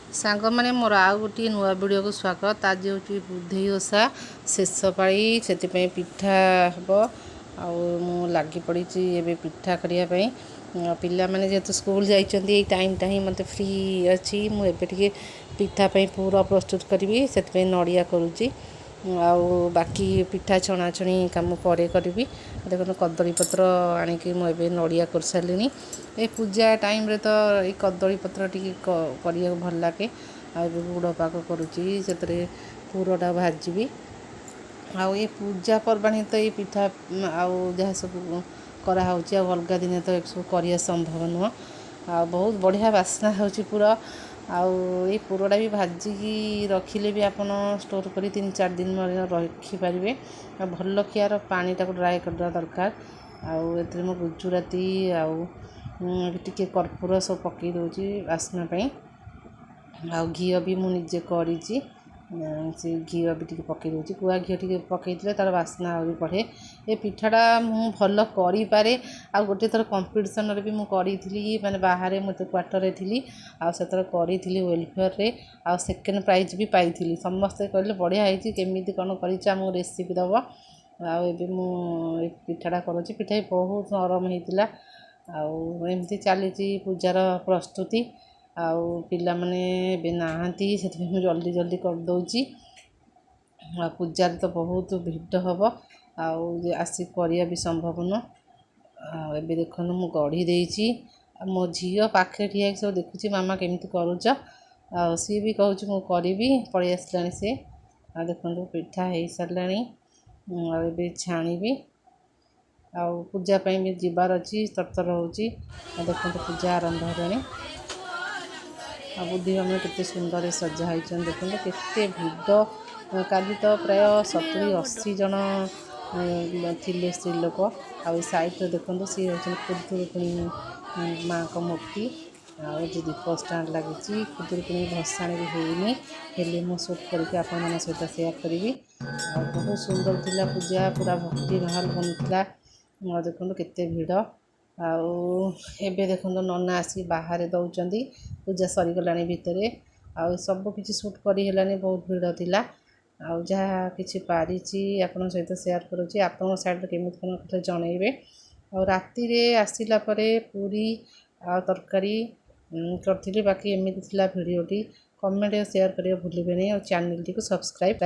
सांग मैंने मोर आउ गोटे नुआ वीडियो को स्वागत। आज हूँ बुधई ओषा शेष पाई से पिठा हम आउ लगी पड़ी ए पिठा करने पिला माने जेहेतु स्कूल जाइए टाइम टा ही मत फ्री अच्छी मुझे पिठापी पूरा प्रस्तुत करी से नड़िया करुँची आउ बाकी पिठा छणाछणी कम पर करी देखो कदली पत्र आणिकी मुझे नड़िया कर सारे ए पूजा टाइम रे तो ये कदली पत्र टी कर भल लगे गुड़ पाक करुँची से पुरटा भाजी आउ ये पूजा पर्वाणी तो ये पिठा आउ जहाँ सब कराऊँच अलग दिन तो सब कर संभव नुह आ बहुत बढ़िया बास्ना हो पूरा आउ ये पुरटा भी भाजिकी रखिले भी आपन स्टोर कर 3-4 दिन रखिपारे भल खियार पानी टाक ड्राए करदेवा दरकार आउ ए गुजराती आउ टिके कर्पूर सब पकई दूची बास्ना आउ घी भी मुझे करी से घी भी टी पकई दूची गुआ घी टी पकई तार बास्ना आहुरी बढ़े ये पिठाटा मु भल करे आ गोटे थर कंपिटिशन भी मुझे माने बाहर मुझे क्वार्टर थी आर करी वेलफेयर रे आ सेकेंड प्राइज भी पाई समस्ते कहले बढ़िया है केमी कौन कर रेसिपी दब आबे मु पिठाटा करुँच पिठा भी बहुत नरम होता आमती चली पूजार प्रस्तुति आउ पिला माने नहांती से जल्दी जल्दी कर दौची पूजार तो बहुत भिड़ हम आसी करिया भी संभव न एबे देखो मु गढ़ी देची मो झील पाखे ठिया सब देखुची मामा केमिति करुच सी भी कहूँ मु करी पलि आसला सी देखो पिठा हो सारे छाणी आउ पूजापी भी जीवार अच्छी तरतर हो देखो पूजा आरंभ है बुद्धि मामे केते सुंदर सजा होती देखो केते भिड़ काली तो प्राय 70-80 जन थिले स्त्री लोक आ साइड देखो सी हूँ खुदुरुकुणी माँ को मूर्ति आउ दीप स्टाण लगी खुदुरुकुणी भसाणी भी होनी हेल्ले मु शूट करके आपण सहित सेयार करी बहुत सुंदर थिला पूजा पूरा भक्ति माहौल बनता देखो केते भिड़ आउ एबे देखो नना आसी बाहर दौरान पूजा सरीगला भितर आउ सब किसी शूट कर बहुत भिड़ थिला आउ जहाँ कि पारी आपण सहित सेयार करुँची आपण साइड केमी कौन जनइबे और राति रे आसिला परे पूरी आ तरकारी करी बाकी एमती भिडियोटी कमेंट शेयर करिए भूलिए नहीं और चैनल टी को सब्सक्राइब